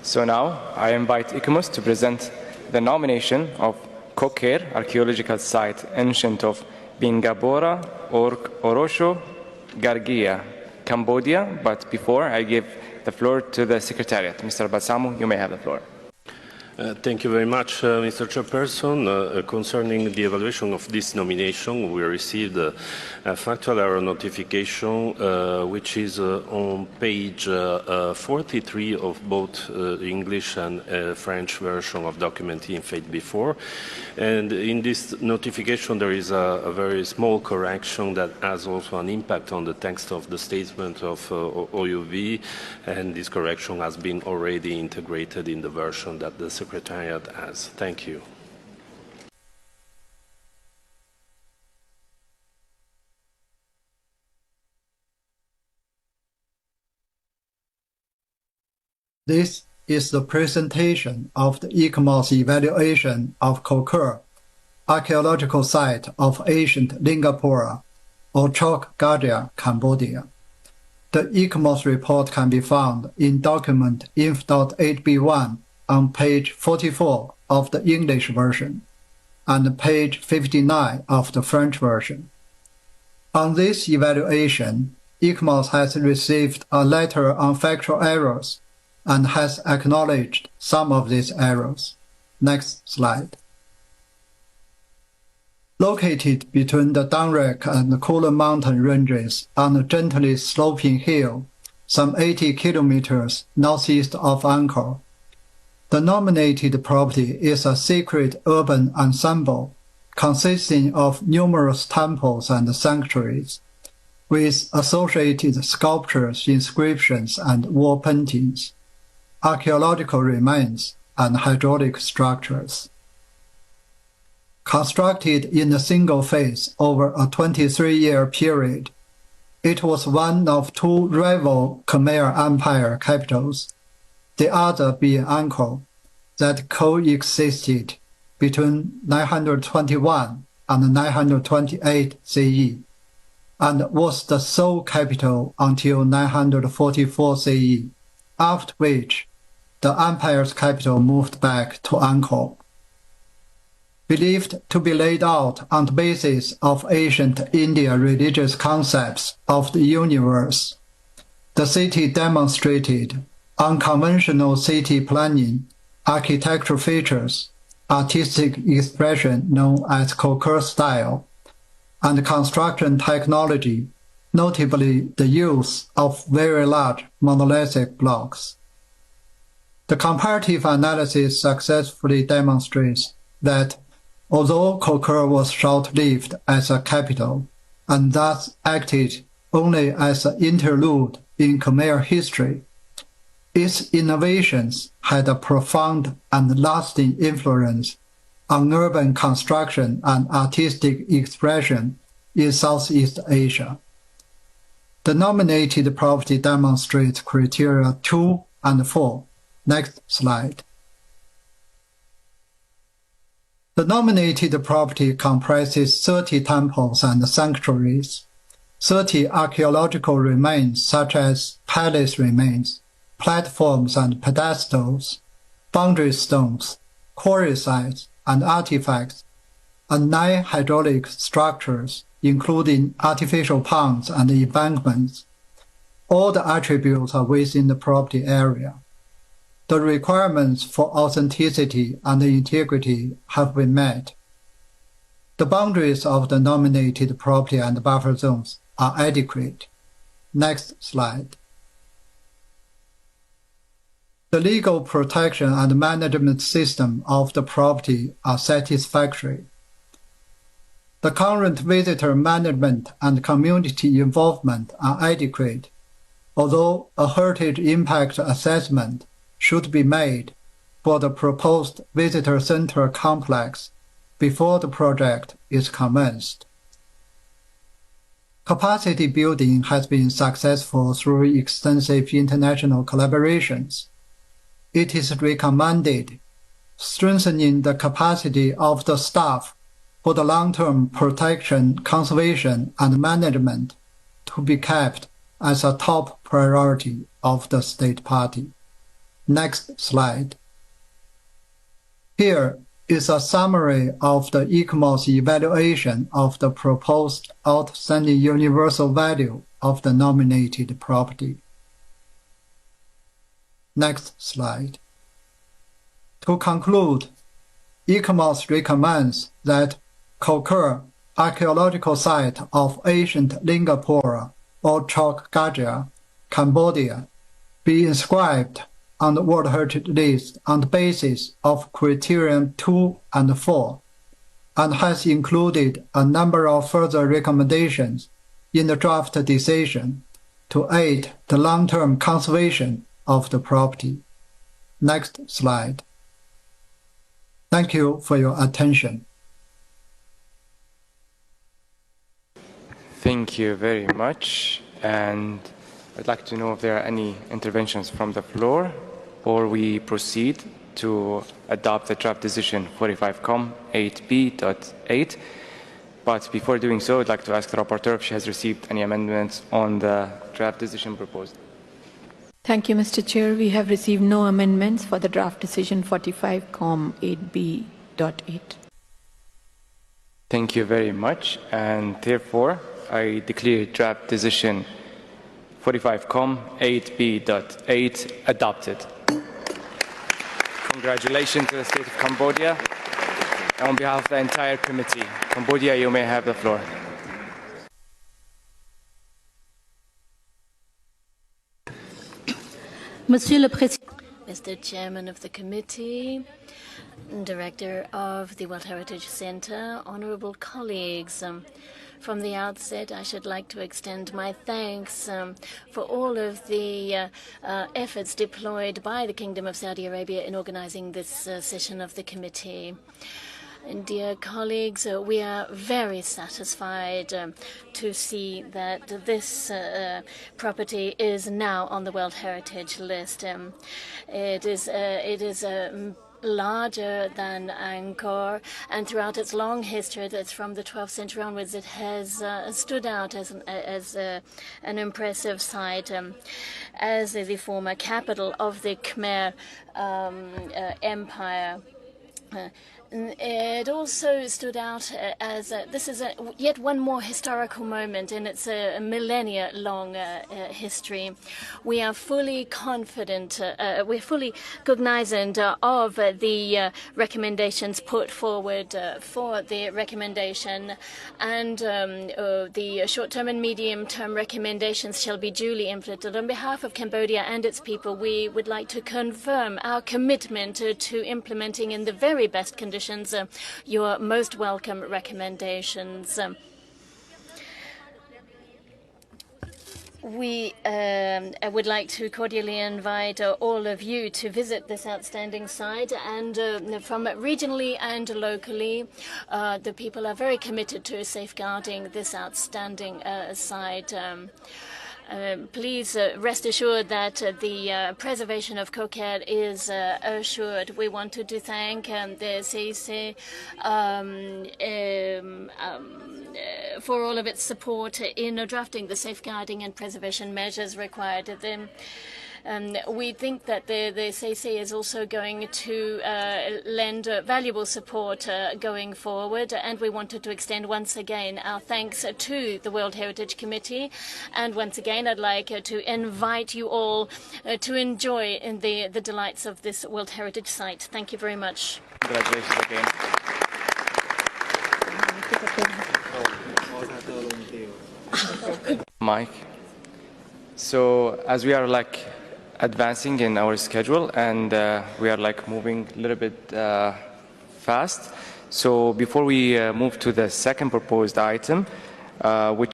So now I invite ICMOS to present the nomination of Koh Ker archaeological site ancient of Bingabora or Orosho, Gargia, Cambodia. But before I give the floor to the Secretariat, Mr. Balsamo, you may have the floor. Thank you very much, Mr. Chairperson. Concerning the evaluation of this nomination, we received a factual error notification, which is on page 43 of both English and French version of document in faith before. And in this notification, there is a very small correction that has also an impact on the text of the statement of OUV, and this correction has been already integrated in the version that the Secretariat has. Thank you. This is the presentation of the ICMOS evaluation of Koh Ker, archaeological site of ancient Lingapura, or Chok Gargia, Cambodia. The ICMOS report can be found in document inf.8b1 on page 44 of the English version and page 59 of the French version. On this evaluation, ICMOS has received a letter on factual errors and has acknowledged some of these errors. Next slide. Located between the Dangrek and the Kulin mountain ranges on a gently sloping hill, some 80 kilometers northeast of Angkor, the nominated property is a sacred urban ensemble consisting of numerous temples and sanctuaries, with associated sculptures, inscriptions, and wall paintings, archaeological remains, and hydraulic structures. Constructed in a single phase over a 23-year period, it was one of two rival Khmer Empire capitals, the other being Angkor, that coexisted between 921 and 928 CE, and was the sole capital until 944 CE, after which the empire's capital moved back to Angkor. Believed to be laid out on the basis of ancient India religious concepts of the universe, the city demonstrated unconventional city planning, architectural features, artistic expression known as Kohker style, and construction technology, notably the use of very large monolithic blocks. The comparative analysis successfully demonstrates that although Kohker was short-lived as a capital and thus acted only as an interlude in Khmer history, its innovations had a profound and lasting influence on urban construction and artistic expression in Southeast Asia. The nominated property demonstrates criteria 2 and 4. Next slide. The nominated property comprises 30 temples and sanctuaries, 30 archaeological remains such as palace remains, platforms and pedestals, boundary stones, quarry sites, and artifacts, and 9 hydraulic structures, including artificial ponds and embankments. All the attributes are within the property area. The requirements for authenticity and integrity have been met. The boundaries of the nominated property and buffer zones are adequate. Next slide. The legal protection and management system of the property are satisfactory. The current visitor management and community involvement are adequate, although a heritage impact assessment should be made for the proposed visitor center complex before the project is commenced. Capacity building has been successful through extensive international collaborations. It is recommended strengthening the capacity of the staff for the long-term protection, conservation, and management to be kept as a top priority of the state party. Next slide. Here is a summary of the ICMO's evaluation of the proposed outstanding universal value of the nominated property. Next slide. To conclude, ICMOS recommends that Koh Ker archaeological site of ancient Lingapura or Chok Gajia, Cambodia, be inscribed on the World Heritage List on the basis of criterion 2 and 4, and has included a number of further recommendations in the draft decision to aid the long-term conservation of the property. Next slide. Thank you for your attention. Thank you very much. And I'd like to know if there are any interventions from the floor, or we proceed to adopt the draft decision 45Com 8B.8. But before doing so, I'd like to ask the rapporteur if she has received any amendments on the draft decision proposed. Thank you, Mr. Chair. We have received no amendments for the draft decision 45Com 8B.8. Thank you very much. And therefore, I declare draft decision 45Com 8B.8 adopted. Congratulations to the State of Cambodia. And on behalf of the entire committee, Cambodia, you may have the floor. Mr. Chairman of the committee, Director of the World Heritage Center, honorable colleagues, from the outset, I should like to extend my thanks for all of the efforts deployed by the Kingdom of Saudi Arabia in organizing this session of the committee. And dear colleagues, we are very satisfied to see that this property is now on the World Heritage List. It is larger than Angkor, and throughout its long history, that's from the 12th century onwards, it has stood out as an impressive site, as the former capital of the Khmer Empire. It also stood out as this is yet one more historical moment in its millennia-long history. We are fully confident, we're fully cognizant of the recommendations put forward for the recommendation, and the short-term and medium-term recommendations shall be duly implemented. On behalf of Cambodia and its people, we would like to confirm our commitment to implementing in the very best conditions your most welcome recommendations. We would like to cordially invite all of you to visit this outstanding site, and from regionally and locally, the people are very committed to safeguarding this outstanding site. Please rest assured that the preservation of Koh Ker is assured. We wanted to thank the CC for all of its support in drafting the safeguarding and preservation measures required of them. We think that the CC is also going to lend valuable support going forward, and we wanted to extend once again our thanks to the World Heritage Committee. And once again, I'd like to invite you all to enjoy the delights of this World Heritage Site. Thank you very much. Congratulations again. Mike. So as we are advancing in our schedule, and we are moving a little bit fast. So before we move to the second proposed item, which